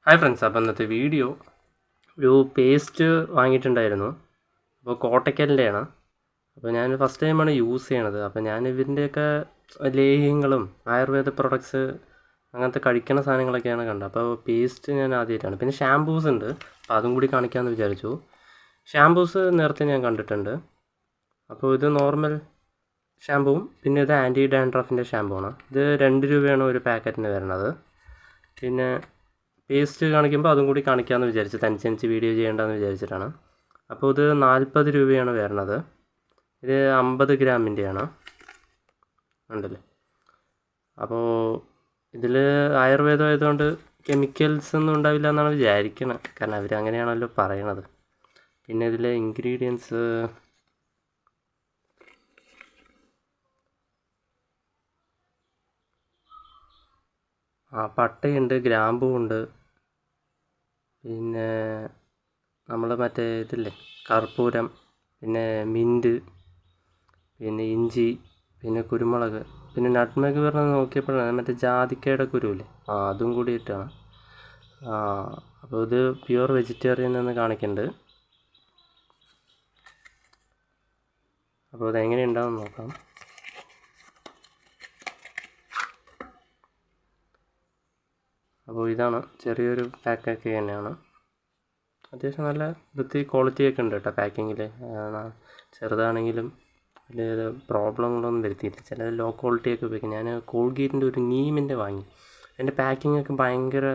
Hi friends, അപ്പോൾ ഇന്നത്തെ video ഒരു പേസ്റ്റ് വാങ്ങിയിട്ടുണ്ടായിരുന്നു. അപ്പോൾ കോട്ടയ്ക്കലിൻ്റെയാണ്. അപ്പോൾ ഞാൻ ഫസ്റ്റ് ടൈമാണ് യൂസ് ചെയ്യണത്. അപ്പോൾ ഞാൻ ഇവരിൻ്റെയൊക്കെ ലേഹ്യങ്ങളും ആയുർവേദ പ്രൊഡക്ട്സ് അങ്ങനത്തെ കഴിക്കുന്ന സാധനങ്ങളൊക്കെയാണ് കണ്ടത്. അപ്പോൾ പേസ്റ്റ് ഞാൻ ആദ്യമായിട്ടാണ്. പിന്നെ ഷാംപൂസ് ഉണ്ട്, അപ്പോൾ അതും കൂടി കാണിക്കാമെന്ന് വിചാരിച്ചു. ഷാംപൂസ് നേരത്തെ ഞാൻ കണ്ടിട്ടുണ്ട്. അപ്പോൾ ഇത് നോർമൽ ഷാമ്പൂവും പിന്നെ ഇത് ആൻറ്റി ഡാൻഡ്രഫിൻ്റെ ഷാമ്പൂവാണ്. ഇത് 2 രൂപയാണ് ഒരു പാക്കറ്റിന് വരുന്നത്. പിന്നെ പേസ്റ്റ് കാണിക്കുമ്പോൾ അതും കൂടി കാണിക്കാമെന്ന് വിചാരിച്ചു, തനിച്ചനിച്ച് വീഡിയോ ചെയ്യേണ്ടതെന്ന് വിചാരിച്ചിട്ടാണ്. അപ്പോൾ ഇത് 40 രൂപയാണ് വരുന്നത്. ഇത് 50 ഗ്രാമിൻ്റെയാണ്, ഉണ്ടല്ലേ. അപ്പോൾ ഇതിൽ ആയുർവേദം ആയതുകൊണ്ട് കെമിക്കൽസ് ഒന്നും ഉണ്ടാവില്ല എന്നാണ് വിചാരിക്കുന്നത്, കാരണം അവർ അങ്ങനെയാണല്ലോ പറയണത്. പിന്നെ ഇതിലെ ഇൻഗ്രീഡിയൻസ് പട്ടയുണ്ട്, ഗ്രാമ്പൂവുണ്ട്, പിന്നെ നമ്മൾ മറ്റേ ഇതില്ലേ കർപ്പൂരം, പിന്നെ മിൻറ്റ്, പിന്നെ ഇഞ്ചി, പിന്നെ കുരുമുളക്, പിന്നെ നട്ട്മഗ് പറഞ്ഞത് നോക്കിയപ്പോഴാണ് മറ്റേ ജാതിക്കയുടെ കുരുവില്ലേ, അതും കൂടി ഇട്ടാണ്. അപ്പോൾ ഇത് പ്യുവർ വെജിറ്റേറിയൻ എന്ന് കാണിക്കുന്നുണ്ട്. അപ്പോൾ അതെങ്ങനെ ഉണ്ടാവും നോക്കാം. അപ്പോൾ ഇതാണ്, ചെറിയൊരു പാക്കൊക്കെ തന്നെയാണ്. അത്യാവശ്യം നല്ല വൃത്തി ക്വാളിറ്റിയൊക്കെ ഉണ്ട് കേട്ടോ പാക്കിങ്ങിൽ. ചെറുതാണെങ്കിലും വലിയ പ്രോബ്ലങ്ങളൊന്നും വരുത്തിയില്ല. ചില ലോ ക്വാളിറ്റിയൊക്കെ ഉപയോഗിക്കും. ഞാൻ കോൾഗേറ്റിൻ്റെ ഒരു നീമിൻ്റെ വാങ്ങി. അതിൻ്റെ പാക്കിങ്ങൊക്കെ ഭയങ്കര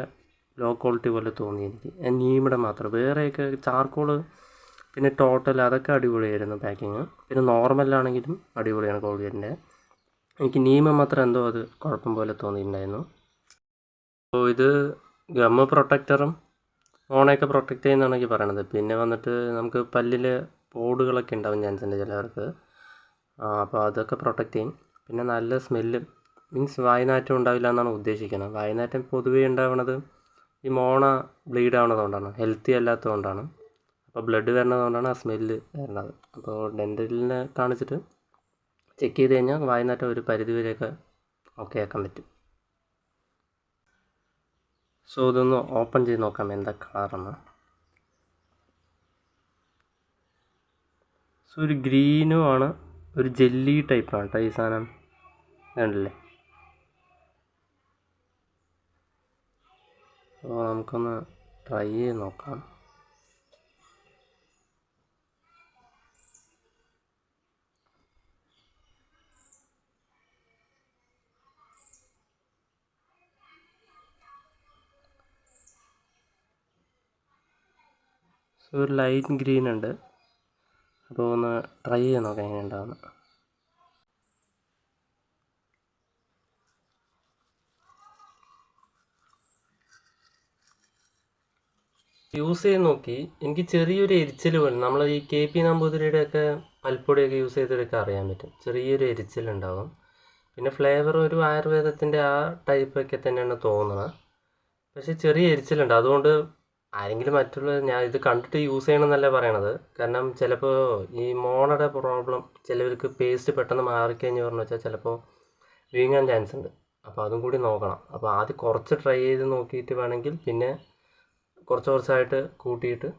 ലോ ക്വാളിറ്റി പോലെ തോന്നി എനിക്ക്. നീമിയുടെ മാത്രം, വേറെയൊക്കെ ചാർക്കോള് പിന്നെ ടോട്ടൽ അതൊക്കെ അടിപൊളിയായിരുന്നു പാക്കിങ്. പിന്നെ നോർമലാണെങ്കിലും അടിപൊളിയാണ് കോൾഗേറ്റിൻ്റെ. എനിക്ക് നീമ മാത്രം എന്തോ അത് കുഴപ്പം പോലെ തോന്നിയിട്ടുണ്ടായിരുന്നു. അപ്പോൾ ഇത് ഗമ്മ് പ്രൊട്ടക്ടറും ഓണയൊക്കെ പ്രൊട്ടക്റ്റ് ചെയ്യുന്നതാണ് എനിക്ക് പറയണത്. പിന്നെ വന്നിട്ട് നമുക്ക് പല്ലിൽ പോടുകളൊക്കെ ഉണ്ടാവും ചാൻസ് ഉണ്ട് ചിലവർക്ക്. അപ്പോൾ അതൊക്കെ പ്രൊട്ടക്റ്റ് ചെയ്യും. പിന്നെ നല്ല സ്മെല്ല്, മീൻസ് വായുനാറ്റം ഉണ്ടാവില്ല എന്നാണ് ഉദ്ദേശിക്കുന്നത്. വായുനാറ്റം പൊതുവേ ഉണ്ടാവുന്നത് ഈ മോണ ബ്ലീഡ് ആവുന്നതുകൊണ്ടാണ്, ഹെൽത്തി അല്ലാത്തതുകൊണ്ടാണ്. അപ്പോൾ ബ്ലഡ് വരുന്നതുകൊണ്ടാണ് ആ സ്മെല്ല് വരുന്നത്. അപ്പോൾ ഡെൻ്റലിനെ കാണിച്ചിട്ട് ചെക്ക് ചെയ്ത് കഴിഞ്ഞാൽ വായുനാറ്റം ഒരു പരിധിവരെയൊക്കെ ഓക്കെ ആക്കാൻ പറ്റും. സോ ഇതൊന്ന് ഓപ്പൺ ചെയ്ത് നോക്കാം എന്താ കളറെന്ന്. സോ ഒരു ഗ്രീനും ആണ്, ഒരു ജെല്ലി ടൈപ്പാണ് കേട്ടോ ഈ സാധനം, കണ്ടില്ലേ. അപ്പോൾ നമുക്കൊന്ന് ട്രൈ ചെയ്ത് നോക്കാം. സോ ഒരു ലൈറ്റ് ഗ്രീൻ ഉണ്ട്. അപ്പോൾ ഒന്ന് ട്രൈ ചെയ്ത് നോക്കാം എങ്ങനെ ഉണ്ടാകുന്നത്. യൂസ് ചെയ്ത് നോക്കി, എനിക്ക് ചെറിയൊരു എരിച്ചിൽ പോലെ, നമ്മൾ ഈ KP നമ്പൂതിരിയുടെയൊക്കെ പൽപ്പൊടിയൊക്കെ യൂസ് ചെയ്തവരൊക്കെ അറിയാൻ പറ്റും, ചെറിയൊരു എരിച്ചിലുണ്ടാകും. പിന്നെ ഫ്ലേവർ ഒരു ആയുർവേദത്തിൻ്റെ ആ ടൈപ്പൊക്കെ തന്നെയാണ് തോന്നുന്നത്, പക്ഷേ ചെറിയ എരിച്ചിലുണ്ട്. അതുകൊണ്ട് ആരെങ്കിലും മറ്റുള്ള, ഞാൻ ഇത് കണ്ടിട്ട് യൂസ് ചെയ്യണമെന്നല്ല പറയണത്, കാരണം ചിലപ്പോൾ ഈ മോണയുടെ പ്രോബ്ലം ചിലവർക്ക് പേസ്റ്റ് പെട്ടെന്ന് മാറിക്കഴിഞ്ഞ് പറഞ്ഞു വെച്ചാൽ ചിലപ്പോൾ വീങ്ങാൻ ചാൻസ് ഉണ്ട്. അപ്പോൾ അതും കൂടി നോക്കണം. അപ്പോൾ ആദ്യം കുറച്ച് ട്രൈ ചെയ്ത് നോക്കിയിട്ട് വേണമെങ്കിൽ പിന്നെ കുറച്ചായിട്ട് കൂട്ടിയിട്ട്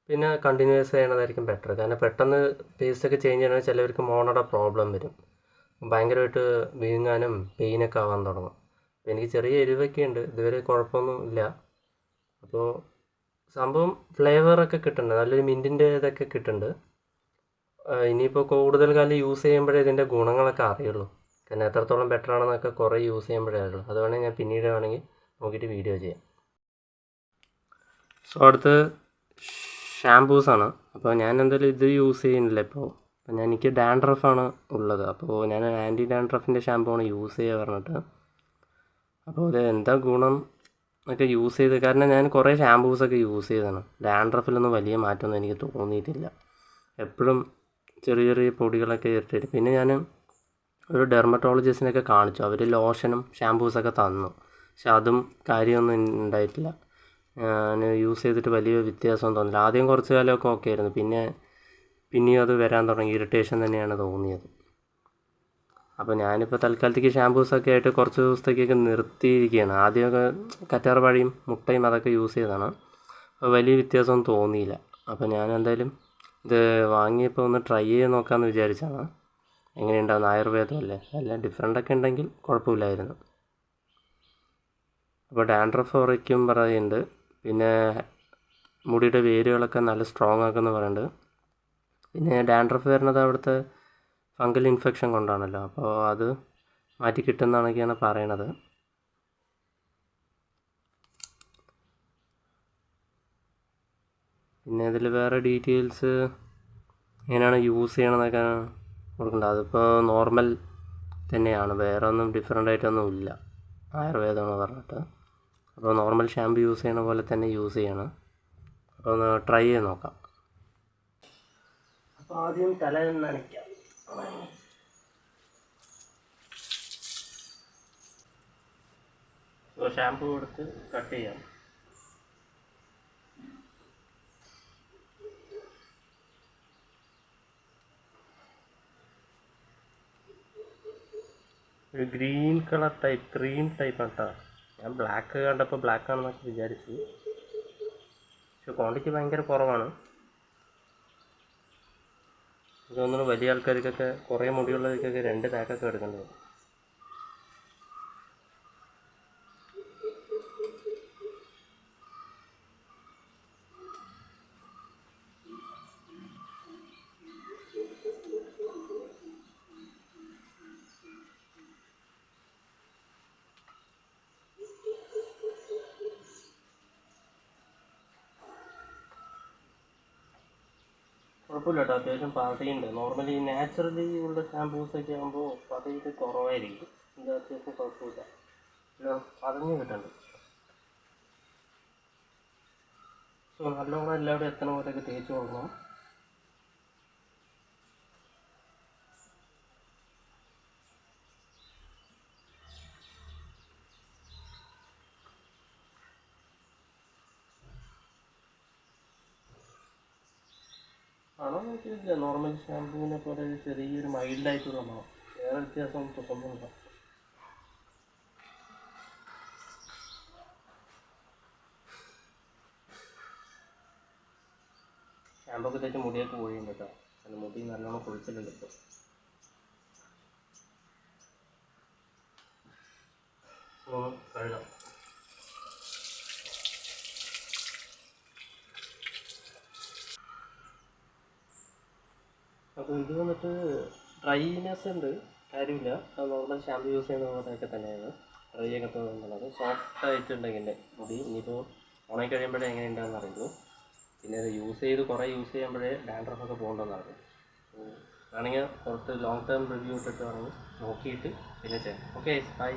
പിന്നെ കണ്ടിന്യൂസ് ചെയ്യണതായിരിക്കും ബെറ്റർ. കാരണം പെട്ടെന്ന് പേസ്റ്റൊക്കെ ചേഞ്ച് ചെയ്യണമെങ്കിൽ ചിലവർക്ക് മോണയുടെ പ്രോബ്ലം വരും, ഭയങ്കരമായിട്ട് വീങ്ങാനും പെയിനൊക്കെ ആവാൻ തുടങ്ങും. എനിക്ക് ചെറിയ എരിവൊക്കെ ഉണ്ട്, ഇതുവരെ കുഴപ്പമൊന്നും ഇല്ല. അപ്പോൾ സംഭവം ഫ്ലേവറൊക്കെ കിട്ടുന്നുണ്ട്, നല്ലൊരു മിൻറ്റിൻ്റെ ഇതൊക്കെ കിട്ടുന്നുണ്ട്. ഇനിയിപ്പോൾ കൂടുതൽ കാലം യൂസ് ചെയ്യുമ്പോഴേ ഇതിൻ്റെ ഗുണങ്ങളൊക്കെ അറിയുള്ളൂ, കാരണം എത്രത്തോളം ബെറ്റർ ആണെന്നൊക്കെ കുറേ യൂസ് ചെയ്യുമ്പോഴേ അറിയുള്ളൂ. അത് വേണമെങ്കിൽ ഞാൻ പിന്നീട് വേണമെങ്കിൽ നോക്കിയിട്ട് വീഡിയോ ചെയ്യാം. സോ അടുത്ത് ഷാംപൂസാണ്. അപ്പോൾ ഞാൻ എന്തായാലും ഇത് യൂസ് ചെയ്യുന്നില്ല ഇപ്പോൾ. അപ്പോൾ എനിക്ക് ഡാൻഡ്രഫാണ് ഉള്ളത്, അപ്പോൾ ഞാൻ ആൻറ്റി ഡാൻഡ്രഫിൻ്റെ ഷാമ്പൂവാണ് യൂസ് ചെയ്യുക പറഞ്ഞിട്ട്. അപ്പോൾ ഇത് എന്താ ഗുണം ഒക്കെ യൂസ് ചെയ്ത്, കാരണം ഞാൻ കുറേ ഷാംപൂസൊക്കെ യൂസ് ചെയ്തതാണ്. ഡാൻഡ്രഫിലൊന്നും വലിയ മാറ്റമൊന്നും എനിക്ക് തോന്നിയിട്ടില്ല, എപ്പോഴും ചെറിയ ചെറിയ പൊടികളൊക്കെ ഇട്ടിട്ട്. പിന്നെ ഞാൻ ഒരു ഡെർമറ്റോളജിസ്റ്റിനൊക്കെ കാണിച്ചു, അവർ ലോഷനും ഷാംപൂസൊക്കെ തന്നു, പക്ഷെ അതും കാര്യമൊന്നും ഉണ്ടായിട്ടില്ല. ഞാൻ യൂസ് ചെയ്തിട്ട് വലിയ വ്യത്യാസമൊന്നും തോന്നില്ല. ആദ്യം കുറച്ച് കാലമൊക്കെ ഓക്കെ ആയിരുന്നു, പിന്നെയും അത് വരാൻ തുടങ്ങി, ഇറിറ്റേഷൻ തന്നെയാണ് തോന്നിയത്. അപ്പോൾ ഞാനിപ്പോൾ തൽക്കാലത്തേക്ക് ഷാമ്പൂസൊക്കെ ആയിട്ട് കുറച്ച് ദിവസത്തേക്കൊക്കെ നിർത്തിയിരിക്കുകയാണ്. ആദ്യമൊക്കെ കറ്റാർ വാഴയും മുട്ടയും അതൊക്കെ യൂസ് ചെയ്തതാണ്. അപ്പോൾ വലിയ വ്യത്യാസമൊന്നും തോന്നിയില്ല. അപ്പോൾ ഞാൻ എന്തായാലും ഇത് വാങ്ങിയപ്പോൾ ഒന്ന് ട്രൈ ചെയ്ത് നോക്കാമെന്ന് വിചാരിച്ചാണ്. എങ്ങനെയുണ്ടാവും, ആയുർവേദമല്ലേ, വല്ല ഡിഫറെൻ്റൊക്കെ ഉണ്ടെങ്കിൽ കുഴപ്പമില്ലായിരുന്നു. അപ്പോൾ ഡാൻഡ്രഫ് കുറയ്ക്കും പറയുന്നുണ്ട്. പിന്നെ മുടിയുടെ വേരുകളൊക്കെ നല്ല സ്ട്രോങ് ആക്കുമെന്ന് പറയുന്നുണ്ട്. പിന്നെ ഡാൻഡ്രഫ് വരുന്നത് അവിടുത്തെ ഫംഗൽ ഇൻഫെക്ഷൻ കൊണ്ടാണല്ലോ, അപ്പോൾ അത് മാറ്റി കിട്ടുമെന്നാണൊക്കെയാണ് പറയണത്. പിന്നെ ഇതിൽ വേറെ ഡീറ്റെയിൽസ് എങ്ങനെയാണ് യൂസ് ചെയ്യണമെന്നൊക്കെ കൊടുക്കേണ്ടത്. അതിപ്പോൾ നോർമൽ തന്നെയാണ്, വേറെ ഒന്നും ഡിഫറെൻ്റ് ആയിട്ടൊന്നും ഇല്ല, ആയുർവേദമെന്ന് പറഞ്ഞിട്ട്. അപ്പോൾ നോർമൽ ഷാമ്പു യൂസ് ചെയ്യണ പോലെ തന്നെ യൂസ് ചെയ്യണം. അപ്പോൾ ഒന്ന് ട്രൈ ചെയ്ത് നോക്കാം. അപ്പോൾ ആദ്യം തല നനയ്ക്കാം. ഷാമ്പു കൊടുത്ത് കട്ട് ചെയ്യാം. ഒരു green colour type, cream type ആണ് കേട്ടോ. ഞാൻ ബ്ലാക്ക് കണ്ടപ്പോൾ ബ്ലാക്ക് ആണെന്നൊക്കെ വിചാരിച്ചു, പക്ഷെ ക്വാണ്ടിറ്റി ഭയങ്കര കുറവാണ്. എനിക്ക് തോന്നുന്നു വലിയ ആൾക്കാർക്കൊക്കെ, കുറേ മുടിയുള്ളവർക്കൊക്കെ 2 പാക്കൊക്കെ എടുക്കേണ്ടി വരും. കുഴപ്പമില്ല കേട്ടോ, അത്യാവശ്യം പതയുണ്ട്. നോർമലി നാച്ചുറലി ഉള്ള ഷാമ്പൂസൊക്കെ ആകുമ്പോൾ പതയിട്ട് കുറവായിരിക്കും. ഇത് അത്യാവശ്യം കുഴപ്പമില്ല, പതഞ്ഞ് കിട്ടുന്നുണ്ട്. സോ നല്ലോണം എല്ലാവരും എത്തണ പോലെയൊക്കെ തേച്ച് കൊടുക്കണം. ആണോ നോക്കിയില്ല, നോർമൽ ഷാമ്പൂവിനെ പോലെ ചെറിയൊരു മൈൽഡായിട്ടുള്ള മണം, വേറെ വ്യത്യാസം തോന്നുന്നില്ല. ഷാമ്പൂ ഒക്കെ തേച്ച് മുടിയൊക്കെ പൊഴിയുണ്ട് കേട്ടോ, അതിന് മുടി നല്ലോണം പൊളിച്ചിട്ടുണ്ട് ഇപ്പോൾ. കഴുകാം. അപ്പോൾ ഇത് വന്നിട്ട് ഡ്രൈനെസ് ഉണ്ട്, കാര്യമില്ല. അത് നോർമൽ ഷാമ്പു യൂസ് ചെയ്യുന്ന പോലെയൊക്കെ തന്നെയാണ്. ഡ്രൈ ഒക്കെ തോന്നുന്നത് സോഫ്റ്റ് ആയിട്ടുണ്ടെങ്കിൽ എൻ്റെ മുടി. ഇനിയിപ്പോൾ ഉണങ്ങി കഴിയുമ്പോഴേ എങ്ങനെ ഉണ്ടാകുന്ന അറിയുള്ളൂ. പിന്നെ അത് കുറേ യൂസ് ചെയ്യുമ്പോഴേ ഡാൻഡ്രഫൊക്കെ പോകേണ്ടതെന്ന് അറിയും. വേണമെങ്കിൽ കുറച്ച് ലോങ് ടേം റിവ്യൂ ഇട്ടിട്ട് വേണമെങ്കിൽ നോക്കിയിട്ട് പിന്നെ ചെയ്യാം. Okay, by.